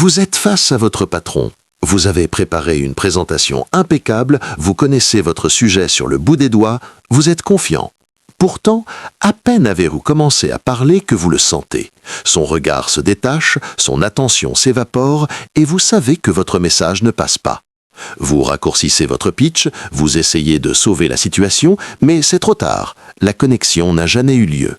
Vous êtes face à votre patron. Vous avez préparé une présentation impeccable, vous connaissez votre sujet sur le bout des doigts, vous êtes confiant. Pourtant, à peine avez-vous commencé à parler que vous le sentez. Son regard se détache, son attention s'évapore et vous savez que votre message ne passe pas. Vous raccourcissez votre pitch, vous essayez de sauver la situation, mais c'est trop tard. La connexion n'a jamais eu lieu.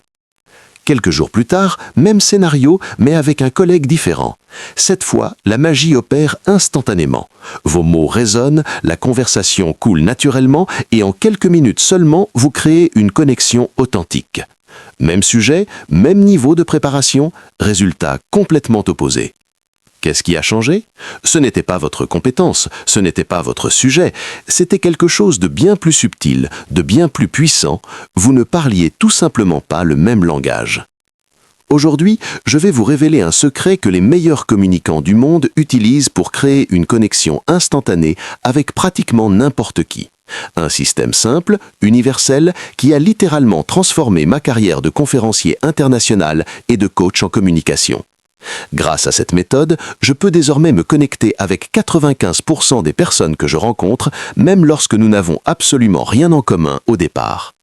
Quelques jours plus tard, même scénario, mais avec un collègue différent. Cette fois, la magie opère instantanément. Vos mots résonnent, la conversation coule naturellement et en quelques minutes seulement, vous créez une connexion authentique. Même sujet, même niveau de préparation, résultat complètement opposé. Qu'est-ce qui a changé? Ce n'était pas votre compétence, ce n'était pas votre sujet, c'était quelque chose de bien plus subtil, de bien plus puissant. Vous ne parliez tout simplement pas le même langage. Aujourd'hui, je vais vous révéler un secret que les meilleurs communicants du monde utilisent pour créer une connexion instantanée avec pratiquement n'importe qui. Un système simple, universel, qui a littéralement transformé ma carrière de conférencier international et de coach en communication. Grâce à cette méthode, je peux désormais me connecter avec 95% des personnes que je rencontre, même lorsque nous n'avons absolument rien en commun au départ.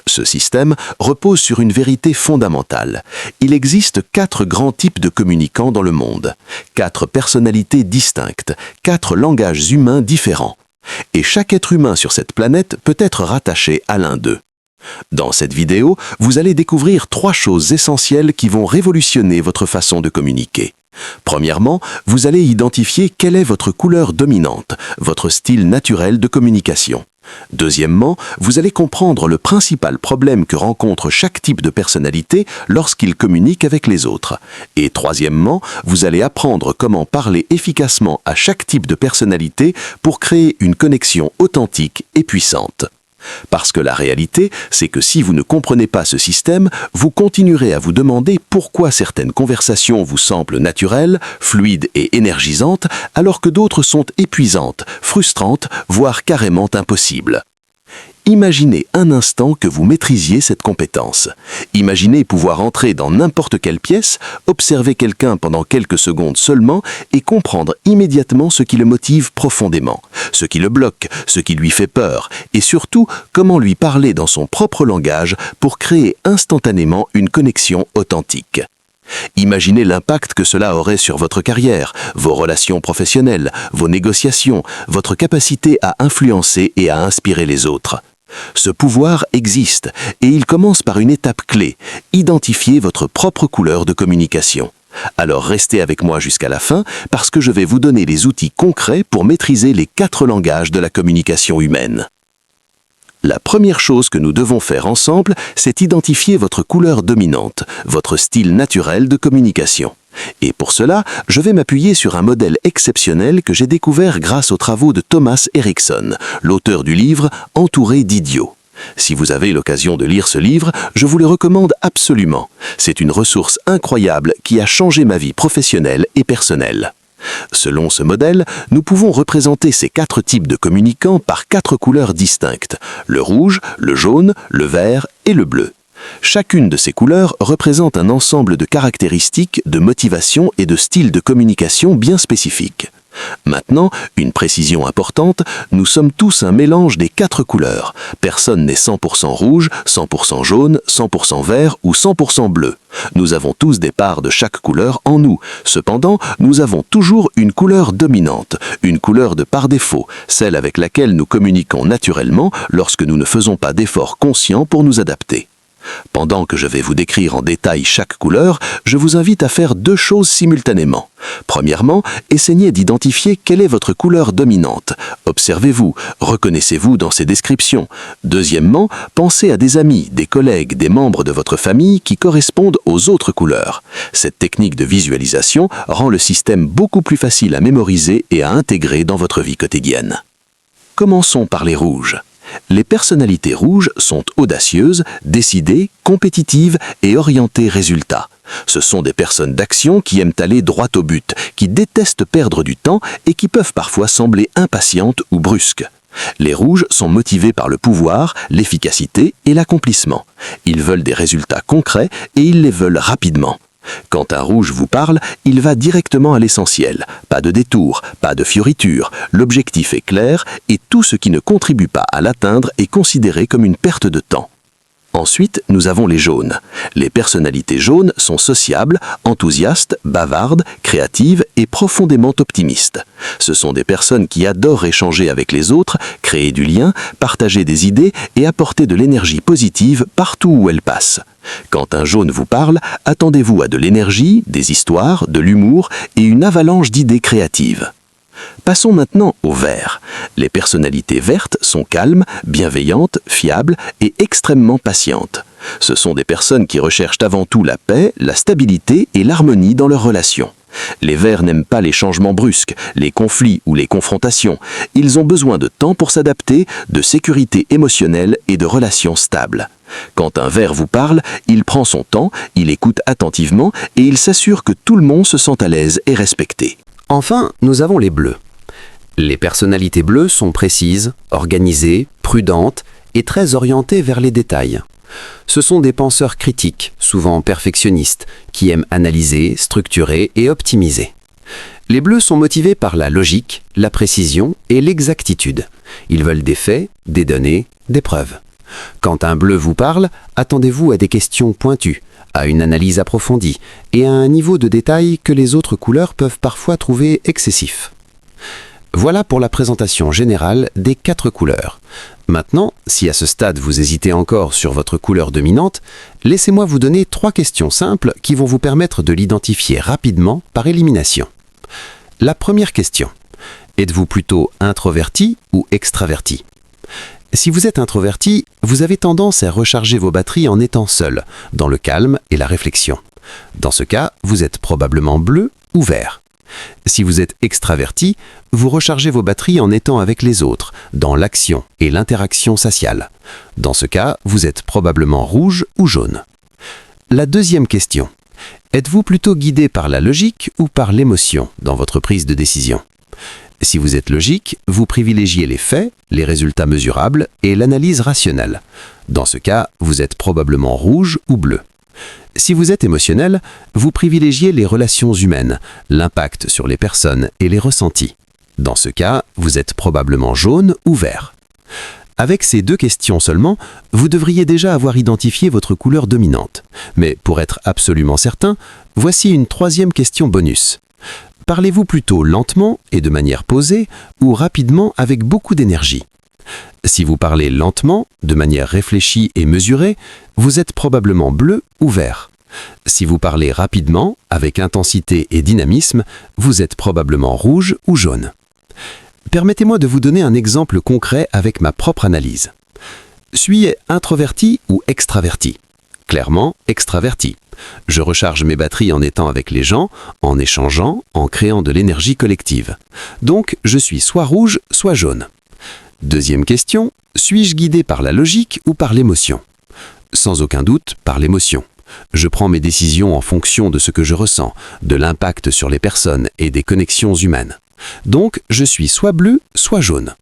Ce système repose sur une vérité fondamentale. Il existe 4 grands types de communicants dans le monde, 4 personnalités distinctes, 4 langages humains différents. Et chaque être humain sur cette planète peut être rattaché à l'un d'eux. Dans cette vidéo, vous allez découvrir 3 choses essentielles qui vont révolutionner votre façon de communiquer. Premièrement, vous allez identifier quelle est votre couleur dominante, votre style naturel de communication. Deuxièmement, vous allez comprendre le principal problème que rencontre chaque type de personnalité lorsqu'il communique avec les autres. Et troisièmement, vous allez apprendre comment parler efficacement à chaque type de personnalité pour créer une connexion authentique et puissante. Parce que la réalité, c'est que si vous ne comprenez pas ce système, vous continuerez à vous demander pourquoi certaines conversations vous semblent naturelles, fluides et énergisantes, alors que d'autres sont épuisantes, frustrantes, voire carrément impossibles. Imaginez un instant que vous maîtrisiez cette compétence. Imaginez pouvoir entrer dans n'importe quelle pièce, observer quelqu'un pendant quelques secondes seulement et comprendre immédiatement ce qui le motive profondément, ce qui le bloque, ce qui lui fait peur et surtout comment lui parler dans son propre langage pour créer instantanément une connexion authentique. Imaginez l'impact que cela aurait sur votre carrière, vos relations professionnelles, vos négociations, votre capacité à influencer et à inspirer les autres. Ce pouvoir existe et il commence par une étape clé, identifier votre propre couleur de communication. Alors restez avec moi jusqu'à la fin parce que je vais vous donner les outils concrets pour maîtriser les 4 langages de la communication humaine. La première chose que nous devons faire ensemble, c'est identifier votre couleur dominante, votre style naturel de communication. Et pour cela, je vais m'appuyer sur un modèle exceptionnel que j'ai découvert grâce aux travaux de Thomas Erikson, l'auteur du livre « Entouré d'idiots ». Si vous avez l'occasion de lire ce livre, je vous le recommande absolument. C'est une ressource incroyable qui a changé ma vie professionnelle et personnelle. Selon ce modèle, nous pouvons représenter ces 4 types de communicants par 4 couleurs distinctes, le rouge, le jaune, le vert et le bleu. Chacune de ces couleurs représente un ensemble de caractéristiques, de motivation et de styles de communication bien spécifiques. Maintenant, une précision importante, nous sommes tous un mélange des 4 couleurs. Personne n'est 100% rouge, 100% jaune, 100% vert ou 100% bleu. Nous avons tous des parts de chaque couleur en nous. Cependant, nous avons toujours une couleur dominante, une couleur de par défaut, celle avec laquelle nous communiquons naturellement lorsque nous ne faisons pas d'efforts conscients pour nous adapter. Pendant que je vais vous décrire en détail chaque couleur, je vous invite à faire 2 choses simultanément. Premièrement, essayez d'identifier quelle est votre couleur dominante. Observez-vous, reconnaissez-vous dans ces descriptions. Deuxièmement, pensez à des amis, des collègues, des membres de votre famille qui correspondent aux autres couleurs. Cette technique de visualisation rend le système beaucoup plus facile à mémoriser et à intégrer dans votre vie quotidienne. Commençons par les rouges. Les personnalités rouges sont audacieuses, décidées, compétitives et orientées résultats. Ce sont des personnes d'action qui aiment aller droit au but, qui détestent perdre du temps et qui peuvent parfois sembler impatientes ou brusques. Les rouges sont motivés par le pouvoir, l'efficacité et l'accomplissement. Ils veulent des résultats concrets et ils les veulent rapidement. Quand un rouge vous parle, il va directement à l'essentiel. Pas de détour, pas de fioriture, l'objectif est clair et tout ce qui ne contribue pas à l'atteindre est considéré comme une perte de temps. Ensuite, nous avons les jaunes. Les personnalités jaunes sont sociables, enthousiastes, bavardes, créatives et profondément optimistes. Ce sont des personnes qui adorent échanger avec les autres, créer du lien, partager des idées et apporter de l'énergie positive partout où elles passent. Quand un jaune vous parle, attendez-vous à de l'énergie, des histoires, de l'humour et une avalanche d'idées créatives. Passons maintenant au vert. Les personnalités vertes sont calmes, bienveillantes, fiables et extrêmement patientes. Ce sont des personnes qui recherchent avant tout la paix, la stabilité et l'harmonie dans leurs relations. Les verts n'aiment pas les changements brusques, les conflits ou les confrontations. Ils ont besoin de temps pour s'adapter, de sécurité émotionnelle et de relations stables. Quand un vert vous parle, il prend son temps, il écoute attentivement et il s'assure que tout le monde se sent à l'aise et respecté. Enfin, nous avons les bleus. Les personnalités bleues sont précises, organisées, prudentes et très orientées vers les détails. Ce sont des penseurs critiques, souvent perfectionnistes, qui aiment analyser, structurer et optimiser. Les bleus sont motivés par la logique, la précision et l'exactitude. Ils veulent des faits, des données, des preuves. Quand un bleu vous parle, attendez-vous à des questions pointues, à une analyse approfondie et à un niveau de détail que les autres couleurs peuvent parfois trouver excessif. Voilà pour la présentation générale des 4 couleurs. Maintenant, si à ce stade vous hésitez encore sur votre couleur dominante, laissez-moi vous donner 3 questions simples qui vont vous permettre de l'identifier rapidement par élimination. La première question. Êtes-vous plutôt introverti ou extraverti ? Si vous êtes introverti, vous avez tendance à recharger vos batteries en étant seul, dans le calme et la réflexion. Dans ce cas, vous êtes probablement bleu ou vert. Si vous êtes extraverti, vous rechargez vos batteries en étant avec les autres, dans l'action et l'interaction sociale. Dans ce cas, vous êtes probablement rouge ou jaune. La deuxième question. Êtes-vous plutôt guidé par la logique ou par l'émotion dans votre prise de décision ? Si vous êtes logique, vous privilégiez les faits, les résultats mesurables et l'analyse rationnelle. Dans ce cas, vous êtes probablement rouge ou bleu. Si vous êtes émotionnel, vous privilégiez les relations humaines, l'impact sur les personnes et les ressentis. Dans ce cas, vous êtes probablement jaune ou vert. Avec ces 2 questions seulement, vous devriez déjà avoir identifié votre couleur dominante. Mais pour être absolument certain, voici une 3e question bonus. Parlez-vous plutôt lentement et de manière posée ou rapidement avec beaucoup d'énergie ? Si vous parlez lentement, de manière réfléchie et mesurée, vous êtes probablement bleu ou vert. Si vous parlez rapidement, avec intensité et dynamisme, vous êtes probablement rouge ou jaune. Permettez-moi de vous donner un exemple concret avec ma propre analyse. Suis-je introverti ou extraverti ? Clairement, extraverti. Je recharge mes batteries en étant avec les gens, en échangeant, en créant de l'énergie collective. Donc, je suis soit rouge, soit jaune. Deuxième question, suis-je guidé par la logique ou par l'émotion ? Sans aucun doute, par l'émotion. Je prends mes décisions en fonction de ce que je ressens, de l'impact sur les personnes et des connexions humaines. Donc, je suis soit bleu, soit jaune.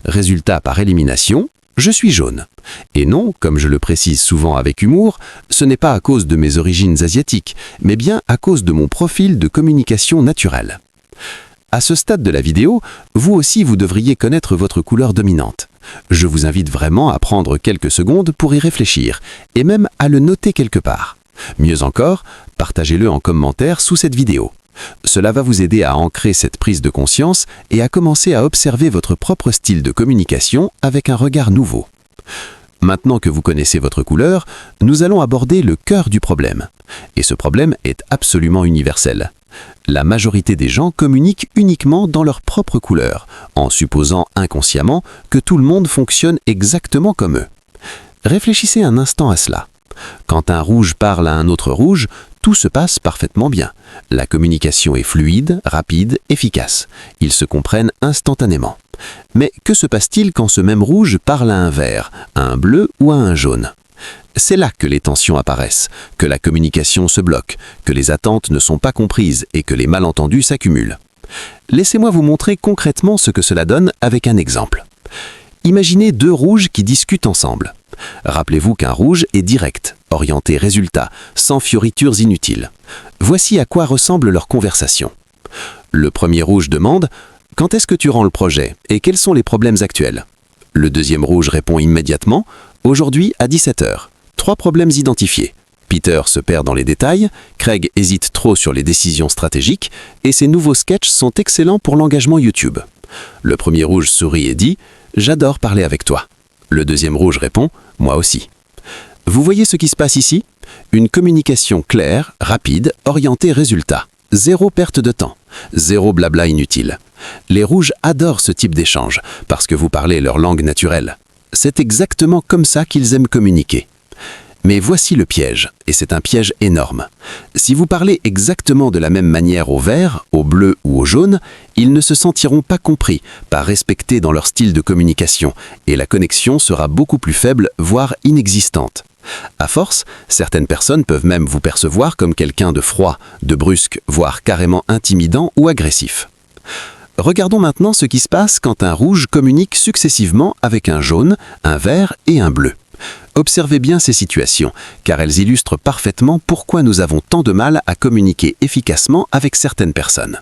Résultat par élimination, je suis jaune. Et non, comme je le précise souvent avec humour, ce n'est pas à cause de mes origines asiatiques, mais bien à cause de mon profil de communication naturelle. À ce stade de la vidéo, vous aussi vous devriez connaître votre couleur dominante. Je vous invite vraiment à prendre quelques secondes pour y réfléchir, et même à le noter quelque part. Mieux encore, partagez-le en commentaire sous cette vidéo. Cela va vous aider à ancrer cette prise de conscience et à commencer à observer votre propre style de communication avec un regard nouveau. Maintenant que vous connaissez votre couleur, nous allons aborder le cœur du problème. Et ce problème est absolument universel. La majorité des gens communiquent uniquement dans leur propre couleur, en supposant inconsciemment que tout le monde fonctionne exactement comme eux. Réfléchissez un instant à cela. Quand un rouge parle à un autre rouge, tout se passe parfaitement bien. La communication est fluide, rapide, efficace. Ils se comprennent instantanément. Mais que se passe-t-il quand ce même rouge parle à un vert, à un bleu ou à un jaune ? C'est là que les tensions apparaissent, que la communication se bloque, que les attentes ne sont pas comprises et que les malentendus s'accumulent. Laissez-moi vous montrer concrètement ce que cela donne avec un exemple. Imaginez 2 rouges qui discutent ensemble. Rappelez-vous qu'un rouge est direct, orienté résultat, sans fioritures inutiles. Voici à quoi ressemble leur conversation. Le premier rouge demande « Quand est-ce que tu rends le projet et quels sont les problèmes actuels ?» Le deuxième rouge répond immédiatement « Aujourd'hui à 17h. 3 problèmes identifiés. Peter se perd dans les détails, Craig hésite trop sur les décisions stratégiques et ses nouveaux sketchs sont excellents pour l'engagement YouTube. » Le premier rouge sourit et dit « J'adore parler avec toi. » Le deuxième rouge répond « Moi aussi. » Vous voyez ce qui se passe ici? Une communication claire, rapide, orientée résultat. Zéro perte de temps, zéro blabla inutile. Les rouges adorent ce type d'échange parce que vous parlez leur langue naturelle. C'est exactement comme ça qu'ils aiment communiquer. Mais voici le piège, et c'est un piège énorme. Si vous parlez exactement de la même manière au vert, au bleu ou au jaune, ils ne se sentiront pas compris, pas respectés dans leur style de communication, et la connexion sera beaucoup plus faible, voire inexistante. À force, certaines personnes peuvent même vous percevoir comme quelqu'un de froid, de brusque, voire carrément intimidant ou agressif. Regardons maintenant ce qui se passe quand un rouge communique successivement avec un jaune, un vert et un bleu. Observez bien ces situations, car elles illustrent parfaitement pourquoi nous avons tant de mal à communiquer efficacement avec certaines personnes.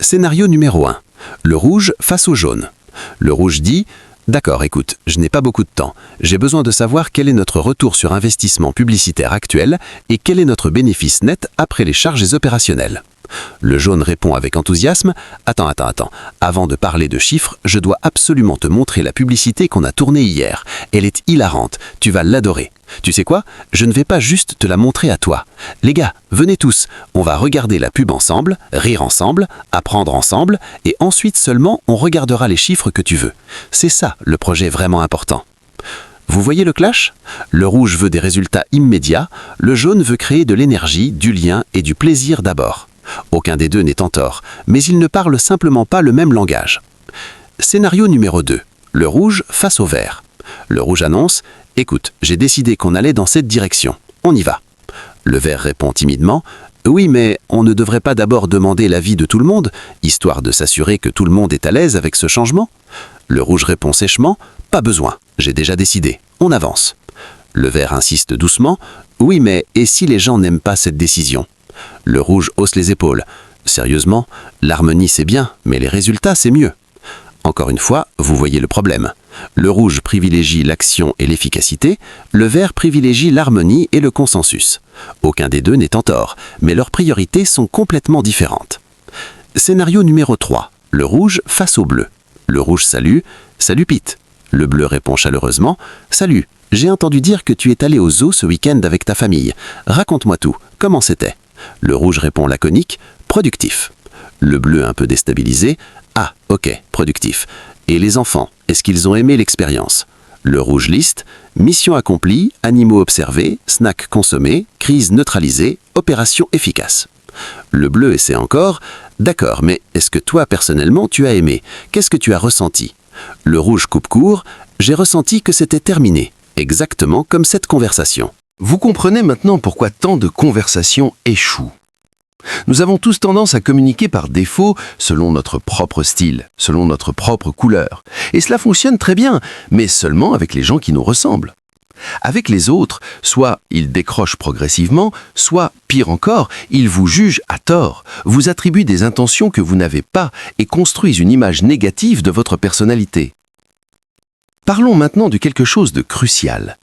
Scénario numéro 1. Le rouge face au jaune. Le rouge dit « D'accord, écoute, je n'ai pas beaucoup de temps. J'ai besoin de savoir quel est notre retour sur investissement publicitaire actuel et quel est notre bénéfice net après les charges opérationnelles. » Le jaune répond avec enthousiasme « Attends. Avant de parler de chiffres, je dois absolument te montrer la publicité qu'on a tournée hier. Elle est hilarante, tu vas l'adorer. Tu sais quoi? Je ne vais pas juste te la montrer à toi. Les gars, venez tous, on va regarder la pub ensemble, rire ensemble, apprendre ensemble, et ensuite seulement on regardera les chiffres que tu veux. C'est ça le projet vraiment important. » Vous voyez le clash? Le rouge veut des résultats immédiats, le jaune veut créer de l'énergie, du lien et du plaisir d'abord. Aucun des deux n'est en tort, mais ils ne parlent simplement pas le même langage. Scénario numéro 2. Le rouge face au vert. Le rouge annonce « Écoute, j'ai décidé qu'on allait dans cette direction. On y va. » Le vert répond timidement « Oui, mais on ne devrait pas d'abord demander l'avis de tout le monde, histoire de s'assurer que tout le monde est à l'aise avec ce changement ?» Le rouge répond sèchement « Pas besoin, j'ai déjà décidé. On avance. » Le vert insiste doucement « Oui, mais et si les gens n'aiment pas cette décision ?» Le rouge hausse les épaules. Sérieusement, l'harmonie c'est bien, mais les résultats c'est mieux. Encore une fois, vous voyez le problème. Le rouge privilégie l'action et l'efficacité, le vert privilégie l'harmonie et le consensus. Aucun des deux n'est en tort, mais leurs priorités sont complètement différentes. Scénario numéro 3. Le rouge face au bleu. Le rouge salue « Salut Pete ». Le bleu répond chaleureusement « Salut, j'ai entendu dire que tu es allé au zoo ce week-end avec ta famille. Raconte-moi tout, comment c'était ?» Le rouge répond laconique « Productif ». Le bleu un peu déstabilisé « Ah, ok, productif. Et les enfants, est-ce qu'ils ont aimé l'expérience ?» Le rouge liste « Mission accomplie, animaux observés, snacks consommés, crise neutralisée, opération efficace. » Le bleu essaie encore « D'accord, mais est-ce que toi personnellement tu as aimé? Qu'est-ce que tu as ressenti ?» Le rouge coupe court « J'ai ressenti que c'était terminé, exactement comme cette conversation. » Vous comprenez maintenant pourquoi tant de conversations échouent. Nous avons tous tendance à communiquer par défaut selon notre propre style, selon notre propre couleur. Et cela fonctionne très bien, mais seulement avec les gens qui nous ressemblent. Avec les autres, soit ils décrochent progressivement, soit, pire encore, ils vous jugent à tort, vous attribuent des intentions que vous n'avez pas et construisent une image négative de votre personnalité. Parlons maintenant de quelque chose de crucial.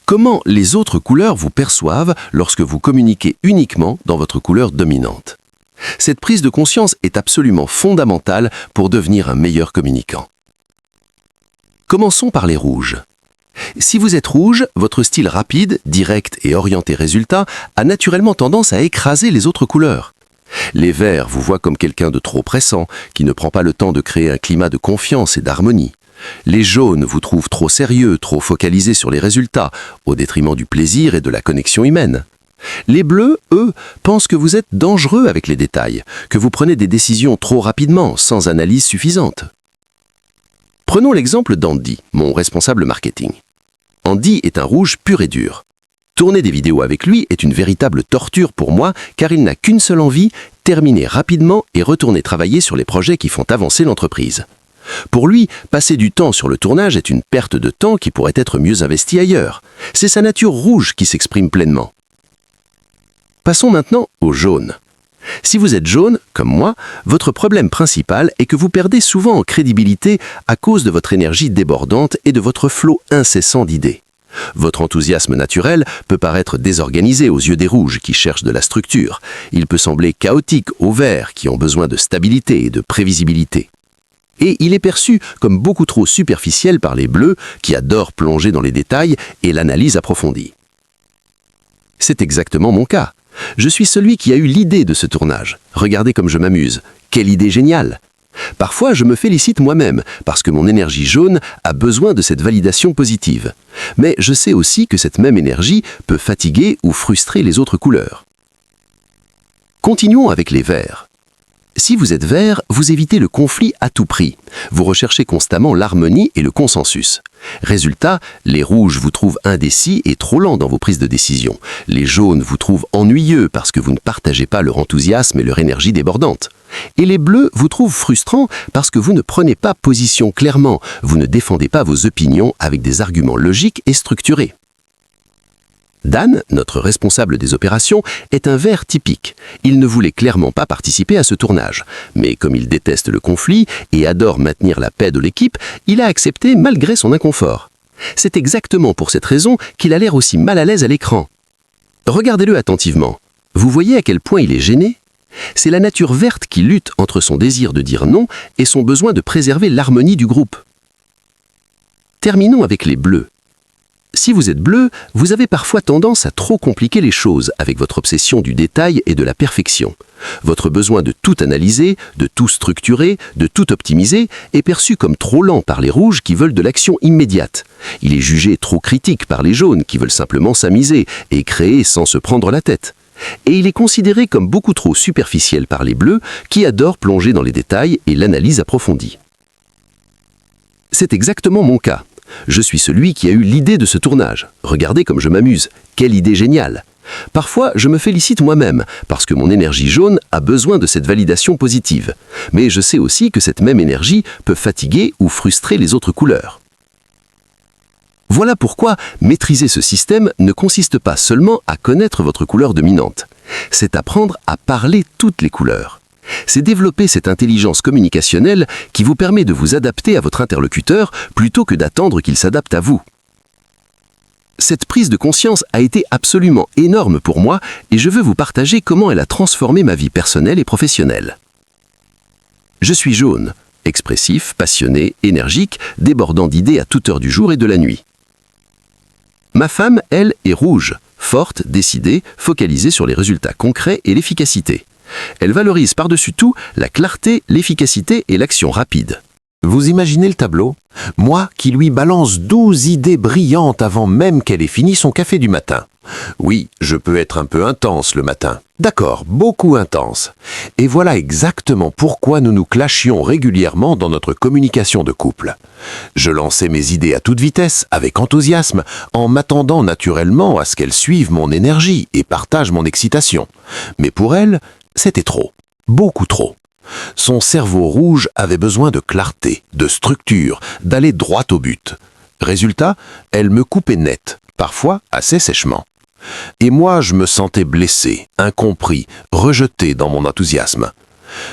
Comment les autres couleurs vous perçoivent lorsque vous communiquez uniquement dans votre couleur dominante? Cette prise de conscience est absolument fondamentale pour devenir un meilleur communicant. Commençons par les rouges. Si vous êtes rouge, votre style rapide, direct et orienté résultat a naturellement tendance à écraser les autres couleurs. Les verts vous voient comme quelqu'un de trop pressant, qui ne prend pas le temps de créer un climat de confiance et d'harmonie. Les jaunes vous trouvent trop sérieux, trop focalisés sur les résultats, au détriment du plaisir et de la connexion humaine. Les bleus, eux, pensent que vous êtes dangereux avec les détails, que vous prenez des décisions trop rapidement, sans analyse suffisante. Prenons l'exemple d'Andy, mon responsable marketing. Andy est un rouge pur et dur. Tourner des vidéos avec lui est une véritable torture pour moi, car il n'a qu'une seule envie, terminer rapidement et retourner travailler sur les projets qui font avancer l'entreprise. Pour lui, passer du temps sur le tournage est une perte de temps qui pourrait être mieux investie ailleurs. C'est sa nature rouge qui s'exprime pleinement. Passons maintenant au jaune. Si vous êtes jaune, comme moi, votre problème principal est que vous perdez souvent en crédibilité à cause de votre énergie débordante et de votre flot incessant d'idées. Votre enthousiasme naturel peut paraître désorganisé aux yeux des rouges qui cherchent de la structure. Il peut sembler chaotique aux verts qui ont besoin de stabilité et de prévisibilité. Et il est perçu comme beaucoup trop superficiel par les bleus qui adorent plonger dans les détails et l'analyse approfondie. C'est exactement mon cas. Je suis celui qui a eu l'idée de ce tournage. Regardez comme je m'amuse. Quelle idée géniale! Parfois, je me félicite moi-même parce que mon énergie jaune a besoin de cette validation positive. Mais je sais aussi que cette même énergie peut fatiguer ou frustrer les autres couleurs. Continuons avec les verts. Si vous êtes vert, vous évitez le conflit à tout prix. Vous recherchez constamment l'harmonie et le consensus. Résultat, les rouges vous trouvent indécis et trop lents dans vos prises de décision. Les jaunes vous trouvent ennuyeux parce que vous ne partagez pas leur enthousiasme et leur énergie débordante. Et les bleus vous trouvent frustrants parce que vous ne prenez pas position clairement, vous ne défendez pas vos opinions avec des arguments logiques et structurés. Dan, notre responsable des opérations, est un vert typique. Il ne voulait clairement pas participer à ce tournage. Mais comme il déteste le conflit et adore maintenir la paix de l'équipe, il a accepté malgré son inconfort. C'est exactement pour cette raison qu'il a l'air aussi mal à l'aise à l'écran. Regardez-le attentivement. Vous voyez à quel point il est gêné ? C'est la nature verte qui lutte entre son désir de dire non et son besoin de préserver l'harmonie du groupe. Terminons avec les bleus. Si vous êtes bleu, vous avez parfois tendance à trop compliquer les choses avec votre obsession du détail et de la perfection. Votre besoin de tout analyser, de tout structurer, de tout optimiser est perçu comme trop lent par les rouges qui veulent de l'action immédiate. Il est jugé trop critique par les jaunes qui veulent simplement s'amuser et créer sans se prendre la tête. Et il est considéré comme beaucoup trop superficiel par les bleus qui adorent plonger dans les détails et l'analyse approfondie. C'est exactement mon cas. Je suis celui qui a eu l'idée de ce tournage. Regardez comme je m'amuse. Quelle idée géniale! Parfois, je me félicite moi-même, parce que mon énergie jaune a besoin de cette validation positive. Mais je sais aussi que cette même énergie peut fatiguer ou frustrer les autres couleurs. Voilà pourquoi maîtriser ce système ne consiste pas seulement à connaître votre couleur dominante. C'est apprendre à parler toutes les couleurs. C'est développer cette intelligence communicationnelle qui vous permet de vous adapter à votre interlocuteur plutôt que d'attendre qu'il s'adapte à vous. Cette prise de conscience a été absolument énorme pour moi et je veux vous partager comment elle a transformé ma vie personnelle et professionnelle. Je suis jaune, expressif, passionné, énergique, débordant d'idées à toute heure du jour et de la nuit. Ma femme, elle, est rouge, forte, décidée, focalisée sur les résultats concrets et l'efficacité. Elle valorise par-dessus tout la clarté, l'efficacité et l'action rapide. Vous imaginez le tableau? Moi qui lui balance 12 idées brillantes avant même qu'elle ait fini son café du matin. Oui, je peux être un peu intense le matin. D'accord, beaucoup intense. Et voilà exactement pourquoi nous nous clashions régulièrement dans notre communication de couple. Je lançais mes idées à toute vitesse, avec enthousiasme, en m'attendant naturellement à ce qu'elle suive mon énergie et partage mon excitation. Mais pour elle, c'était trop. Beaucoup trop. Son cerveau rouge avait besoin de clarté, de structure, d'aller droit au but. Résultat, elle me coupait net, parfois assez sèchement. Et moi, je me sentais blessé, incompris, rejeté dans mon enthousiasme.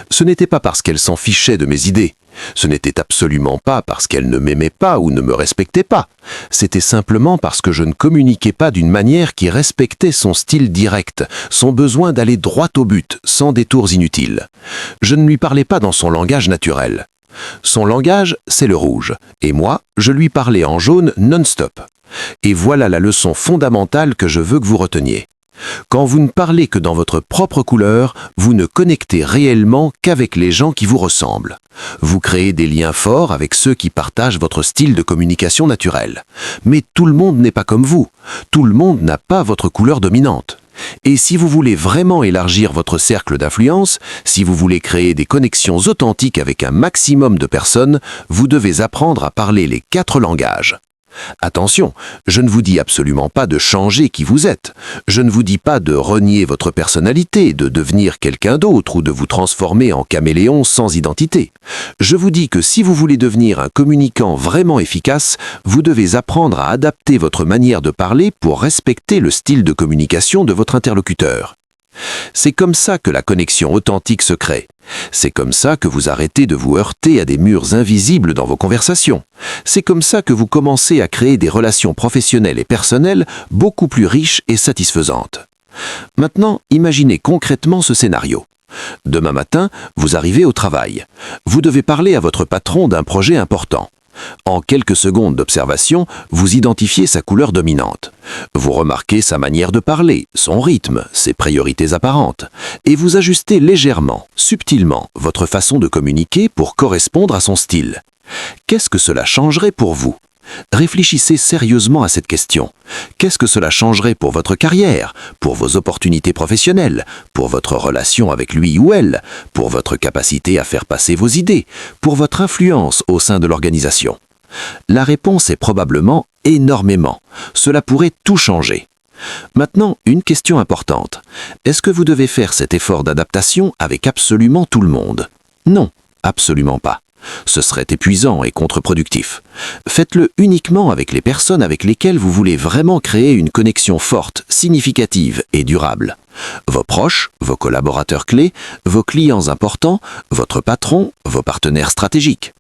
Ce n'était pas parce qu'elle s'en fichait de mes idées. Ce n'était absolument pas parce qu'elle ne m'aimait pas ou ne me respectait pas. C'était simplement parce que je ne communiquais pas d'une manière qui respectait son style direct, son besoin d'aller droit au but, sans détours inutiles. Je ne lui parlais pas dans son langage naturel. Son langage, c'est le rouge, et moi, je lui parlais en jaune non-stop. Et voilà la leçon fondamentale que je veux que vous reteniez. Quand vous ne parlez que dans votre propre couleur, vous ne connectez réellement qu'avec les gens qui vous ressemblent. Vous créez des liens forts avec ceux qui partagent votre style de communication naturel. Mais tout le monde n'est pas comme vous. Tout le monde n'a pas votre couleur dominante. Et si vous voulez vraiment élargir votre cercle d'influence, si vous voulez créer des connexions authentiques avec un maximum de personnes, vous devez apprendre à parler les 4 langages. Attention, je ne vous dis absolument pas de changer qui vous êtes. Je ne vous dis pas de renier votre personnalité, de devenir quelqu'un d'autre ou de vous transformer en caméléon sans identité. Je vous dis que si vous voulez devenir un communicant vraiment efficace, vous devez apprendre à adapter votre manière de parler pour respecter le style de communication de votre interlocuteur. C'est comme ça que la connexion authentique se crée. C'est comme ça que vous arrêtez de vous heurter à des murs invisibles dans vos conversations. C'est comme ça que vous commencez à créer des relations professionnelles et personnelles beaucoup plus riches et satisfaisantes. Maintenant, imaginez concrètement ce scénario. Demain matin, vous arrivez au travail. Vous devez parler à votre patron d'un projet important. En quelques secondes d'observation, vous identifiez sa couleur dominante. Vous remarquez sa manière de parler, son rythme, ses priorités apparentes, et vous ajustez légèrement, subtilement, votre façon de communiquer pour correspondre à son style. Qu'est-ce que cela changerait pour vous ? Réfléchissez sérieusement à cette question. Qu'est-ce que cela changerait pour votre carrière, pour vos opportunités professionnelles, pour votre relation avec lui ou elle, pour votre capacité à faire passer vos idées, pour votre influence au sein de l'organisation ? La réponse est probablement énormément. Cela pourrait tout changer. Maintenant, une question importante. Est-ce que vous devez faire cet effort d'adaptation avec absolument tout le monde ? Non, absolument pas. Ce serait épuisant et contre-productif. Faites-le uniquement avec les personnes avec lesquelles vous voulez vraiment créer une connexion forte, significative et durable. Vos proches, vos collaborateurs clés, vos clients importants, votre patron, vos partenaires stratégiques.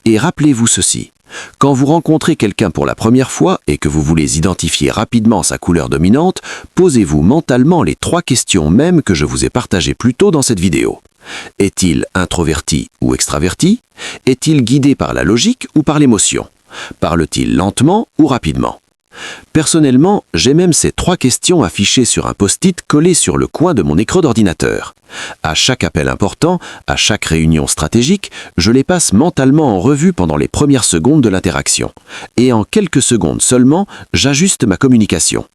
Et rappelez-vous ceci. Quand vous rencontrez quelqu'un pour la première fois et que vous voulez identifier rapidement sa couleur dominante, posez-vous mentalement les 3 questions mêmes que je vous ai partagées plus tôt dans cette vidéo. Est-il introverti ou extraverti ? Est-il guidé par la logique ou par l'émotion ? Parle-t-il lentement ou rapidement ? Personnellement, j'ai même ces 3 questions affichées sur un post-it collé sur le coin de mon écran d'ordinateur. À chaque appel important, à chaque réunion stratégique, je les passe mentalement en revue pendant les premières secondes de l'interaction. Et en quelques secondes seulement, j'ajuste ma communication.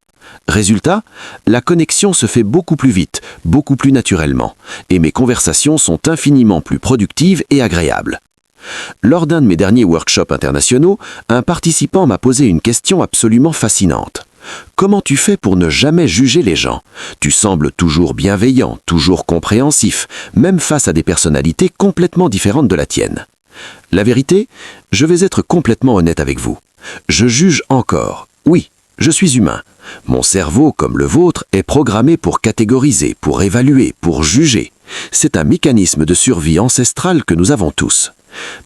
Résultat, la connexion se fait beaucoup plus vite, beaucoup plus naturellement, et mes conversations sont infiniment plus productives et agréables. Lors d'un de mes derniers workshops internationaux, un participant m'a posé une question absolument fascinante. Comment tu fais pour ne jamais juger les gens ? Tu sembles toujours bienveillant, toujours compréhensif, même face à des personnalités complètement différentes de la tienne. La vérité, je vais être complètement honnête avec vous. Je juge encore. Oui, je suis humain. Mon cerveau, comme le vôtre, est programmé pour catégoriser, pour évaluer, pour juger. C'est un mécanisme de survie ancestral que nous avons tous.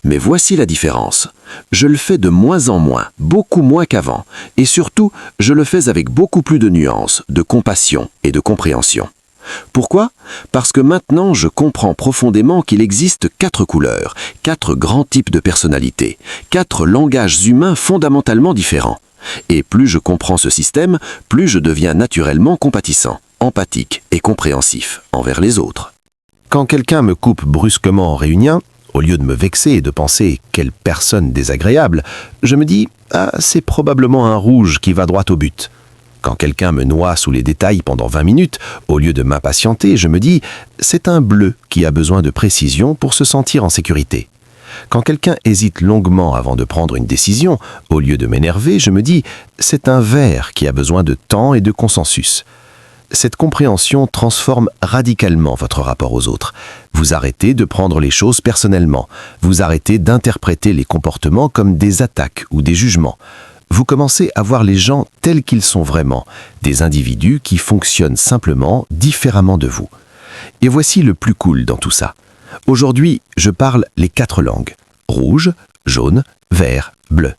Mais voici la différence. Je le fais de moins en moins, beaucoup moins qu'avant, et surtout, je le fais avec beaucoup plus de nuances, de compassion et de compréhension. Pourquoi ? Parce que maintenant, je comprends profondément qu'il existe 4 couleurs, 4 grands types de personnalités, 4 langages humains fondamentalement différents. Et plus je comprends ce système, plus je deviens naturellement compatissant, empathique et compréhensif envers les autres. Quand quelqu'un me coupe brusquement en réunion, au lieu de me vexer et de penser « quelle personne désagréable », je me dis « ah, c'est probablement un rouge qui va droit au but ». Quand quelqu'un me noie sous les détails pendant 20 minutes, au lieu de m'impatienter, je me dis « c'est un bleu qui a besoin de précision pour se sentir en sécurité ». Quand quelqu'un hésite longuement avant de prendre une décision, au lieu de m'énerver, je me dis « c'est un vert qui a besoin de temps et de consensus ». Cette compréhension transforme radicalement votre rapport aux autres. Vous arrêtez de prendre les choses personnellement. Vous arrêtez d'interpréter les comportements comme des attaques ou des jugements. Vous commencez à voir les gens tels qu'ils sont vraiment, des individus qui fonctionnent simplement différemment de vous. Et voici le plus cool dans tout ça. Aujourd'hui, je parle les 4 langues. Rouge, jaune, vert, bleu.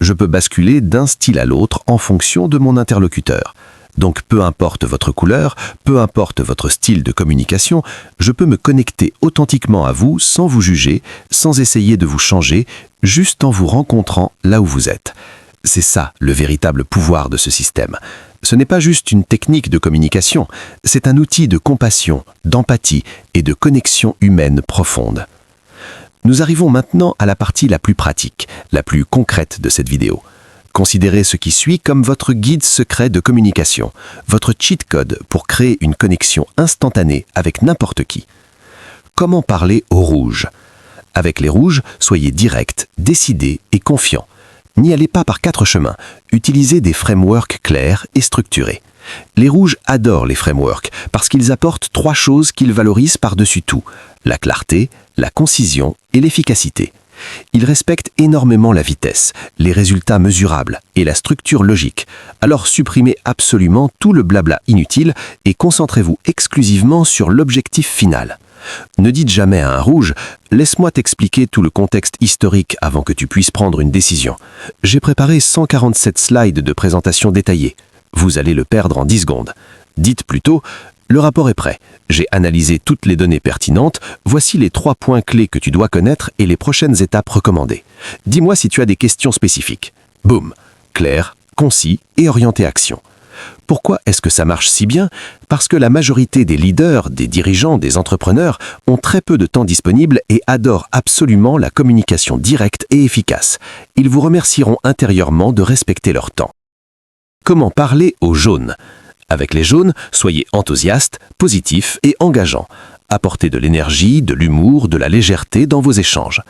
Je peux basculer d'un style à l'autre en fonction de mon interlocuteur. Donc peu importe votre couleur, peu importe votre style de communication, je peux me connecter authentiquement à vous sans vous juger, sans essayer de vous changer, juste en vous rencontrant là où vous êtes. C'est ça le véritable pouvoir de ce système. Ce n'est pas juste une technique de communication, c'est un outil de compassion, d'empathie et de connexion humaine profonde. Nous arrivons maintenant à la partie la plus pratique, la plus concrète de cette vidéo. Considérez ce qui suit comme votre guide secret de communication, votre cheat code pour créer une connexion instantanée avec n'importe qui. Comment parler aux rouges ? Avec les rouges, soyez direct, décidé et confiant. N'y allez pas par 4 chemins. Utilisez des frameworks clairs et structurés. Les rouges adorent les frameworks parce qu'ils apportent 3 choses qu'ils valorisent par-dessus tout: la clarté, la concision et l'efficacité. Ils respectent énormément la vitesse, les résultats mesurables et la structure logique. Alors supprimez absolument tout le blabla inutile et concentrez-vous exclusivement sur l'objectif final. Ne dites jamais à un rouge « Laisse-moi t'expliquer tout le contexte historique avant que tu puisses prendre une décision. J'ai préparé 147 slides de présentation détaillée. Vous allez le perdre en 10 secondes. » Dites plutôt « Le rapport est prêt. J'ai analysé toutes les données pertinentes. Voici les 3 points clés que tu dois connaître et les prochaines étapes recommandées. Dis-moi si tu as des questions spécifiques. » Boum. Clair, concis et orienté action. Pourquoi est-ce que ça marche si bien? Parce que la majorité des leaders, des dirigeants, des entrepreneurs ont très peu de temps disponible et adorent absolument la communication directe et efficace. Ils vous remercieront intérieurement de respecter leur temps. Comment parler aux jaunes? Avec les jaunes, soyez enthousiaste, positif et engageant. Apportez de l'énergie, de l'humour, de la légèreté dans vos échanges.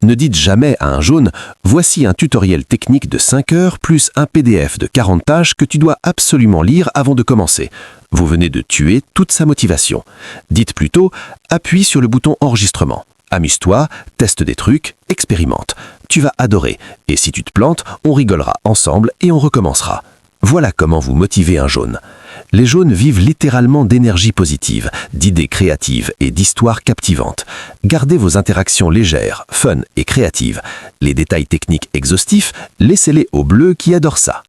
Ne dites jamais à un jaune « Voici un tutoriel technique de 5 heures plus un PDF de 40 pages que tu dois absolument lire avant de commencer ». Vous venez de tuer toute sa motivation. Dites plutôt « Appuie sur le bouton enregistrement. Amuse-toi, teste des trucs, expérimente. Tu vas adorer. Et si tu te plantes, on rigolera ensemble et on recommencera ». Voilà comment vous motivez un jaune. Les jaunes vivent littéralement d'énergie positive, d'idées créatives et d'histoires captivantes. Gardez vos interactions légères, fun et créatives. Les détails techniques exhaustifs, laissez-les aux bleus qui adorent ça.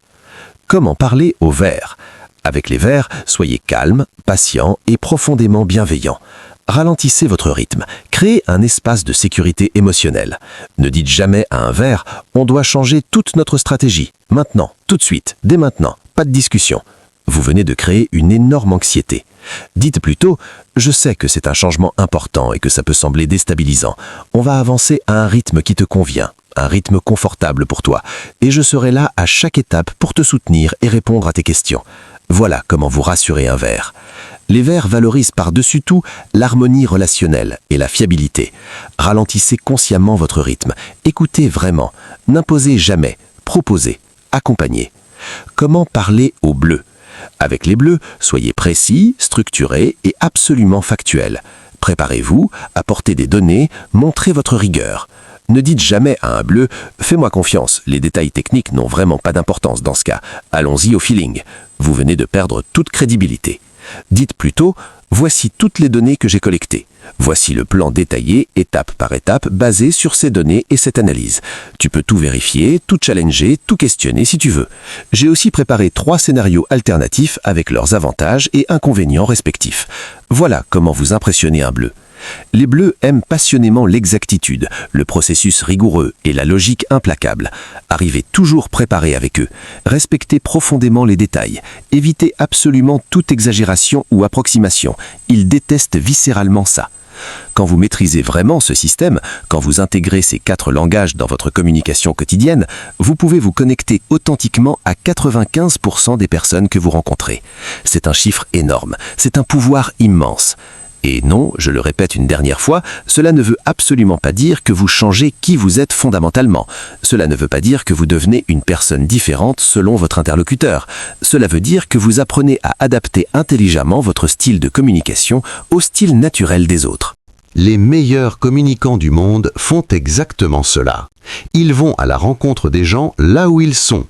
Comment parler aux verts? Avec les verts, soyez calme, patient et profondément bienveillant. Ralentissez votre rythme, créez un espace de sécurité émotionnelle. Ne dites jamais à un vert « On doit changer toute notre stratégie. Maintenant, tout de suite, dès maintenant, pas de discussion ». Vous venez de créer une énorme anxiété. Dites plutôt « Je sais que c'est un changement important et que ça peut sembler déstabilisant. On va avancer à un rythme qui te convient, un rythme confortable pour toi, et je serai là à chaque étape pour te soutenir et répondre à tes questions. » Voilà comment vous rassurez un vert. Les verts valorisent par-dessus tout l'harmonie relationnelle et la fiabilité. Ralentissez consciemment votre rythme. Écoutez vraiment. N'imposez jamais. Proposez. Accompagnez. Comment parler aux bleus? Avec les bleus, soyez précis, structurés et absolument factuels. Préparez-vous, apportez des données, montrez votre rigueur. Ne dites jamais à un bleu « Fais-moi confiance, les détails techniques n'ont vraiment pas d'importance dans ce cas. Allons-y au feeling. » Vous venez de perdre toute crédibilité. Dites plutôt « Voici toutes les données que j'ai collectées. Voici le plan détaillé, étape par étape, basé sur ces données et cette analyse. Tu peux tout vérifier, tout challenger, tout questionner si tu veux. J'ai aussi préparé 3 scénarios alternatifs avec leurs avantages et inconvénients respectifs. Voilà comment vous impressionnez un bleu. Les bleus aiment passionnément l'exactitude, le processus rigoureux et la logique implacable. Arrivez toujours préparé avec eux. Respectez profondément les détails. Évitez absolument toute exagération ou approximation. Ils détestent viscéralement ça. Quand vous maîtrisez vraiment ce système, quand vous intégrez ces 4 langages dans votre communication quotidienne, vous pouvez vous connecter authentiquement à 95% des personnes que vous rencontrez. C'est un chiffre énorme, c'est un pouvoir immense. Et non, je le répète une dernière fois, cela ne veut absolument pas dire que vous changez qui vous êtes fondamentalement. Cela ne veut pas dire que vous devenez une personne différente selon votre interlocuteur. Cela veut dire que vous apprenez à adapter intelligemment votre style de communication au style naturel des autres. Les meilleurs communicants du monde font exactement cela. Ils vont à la rencontre des gens là où ils sont.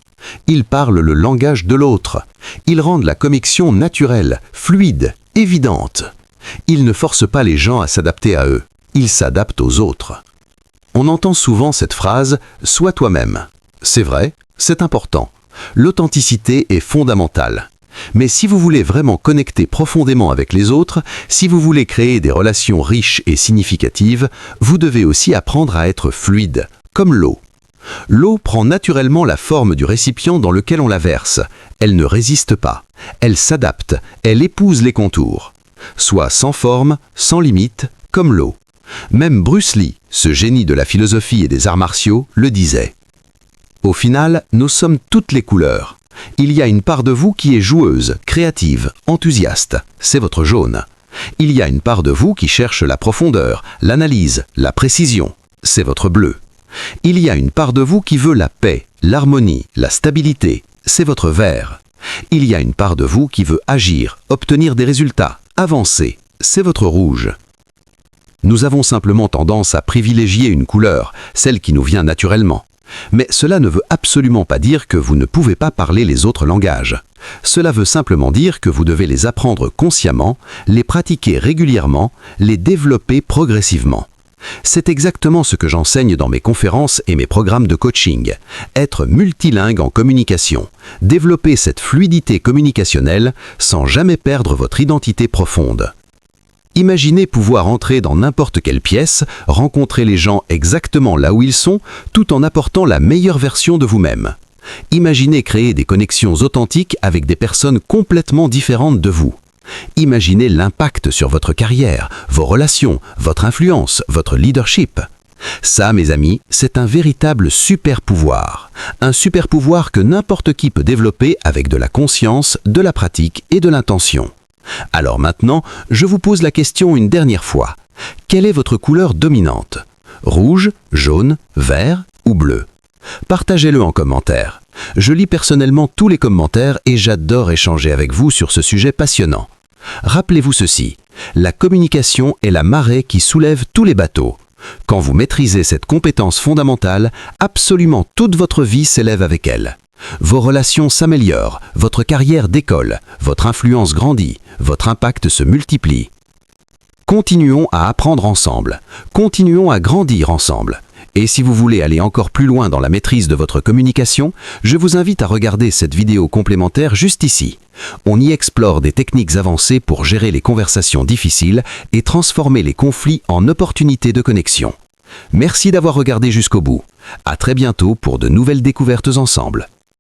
Ils parlent le langage de l'autre. Ils rendent la connexion naturelle, fluide, évidente. Ils ne forcent pas les gens à s'adapter à eux, ils s'adaptent aux autres. On entend souvent cette phrase « sois toi-même ». C'est vrai, c'est important. L'authenticité est fondamentale. Mais si vous voulez vraiment connecter profondément avec les autres, si vous voulez créer des relations riches et significatives, vous devez aussi apprendre à être fluide, comme l'eau. L'eau prend naturellement la forme du récipient dans lequel on la verse. Elle ne résiste pas. Elle s'adapte, elle épouse les contours. Soit sans forme, sans limite, comme l'eau. Même Bruce Lee, ce génie de la philosophie et des arts martiaux, le disait. Au final, nous sommes toutes les couleurs. Il y a une part de vous qui est joueuse, créative, enthousiaste. C'est votre jaune. Il y a une part de vous qui cherche la profondeur, l'analyse, la précision. C'est votre bleu. Il y a une part de vous qui veut la paix, L'harmonie, la stabilité, c'est votre vert. Il y a une part de vous qui veut agir, obtenir des résultats, avancer, c'est votre rouge. Nous avons simplement tendance à privilégier une couleur, celle qui nous vient naturellement. Mais cela ne veut absolument pas dire que vous ne pouvez pas parler les autres langages. Cela veut simplement dire que vous devez les apprendre consciemment, les pratiquer régulièrement, les développer progressivement. C'est exactement ce que j'enseigne dans mes conférences et mes programmes de coaching. Être multilingue en communication, développer cette fluidité communicationnelle sans jamais perdre votre identité profonde. Imaginez pouvoir entrer dans n'importe quelle pièce, rencontrer les gens exactement là où ils sont, tout en apportant la meilleure version de vous-même. Imaginez créer des connexions authentiques avec des personnes complètement différentes de vous. Imaginez l'impact sur votre carrière, vos relations, votre influence, votre leadership. Ça, mes amis, c'est un véritable super pouvoir. Un super pouvoir que n'importe qui peut développer avec de la conscience, de la pratique et de l'intention. Alors maintenant, je vous pose la question une dernière fois. Quelle est votre couleur dominante? Rouge, jaune, vert ou bleu? Partagez-le en commentaire. Je lis personnellement tous les commentaires et j'adore échanger avec vous sur ce sujet passionnant. Rappelez-vous ceci, la communication est la marée qui soulève tous les bateaux. Quand vous maîtrisez cette compétence fondamentale, absolument toute votre vie s'élève avec elle. Vos relations s'améliorent, votre carrière décolle, votre influence grandit, votre impact se multiplie. Continuons à apprendre ensemble, continuons à grandir ensemble. Et si vous voulez aller encore plus loin dans la maîtrise de votre communication, je vous invite à regarder cette vidéo complémentaire juste ici. On y explore des techniques avancées pour gérer les conversations difficiles et transformer les conflits en opportunités de connexion. Merci d'avoir regardé jusqu'au bout. À très bientôt pour de nouvelles découvertes ensemble.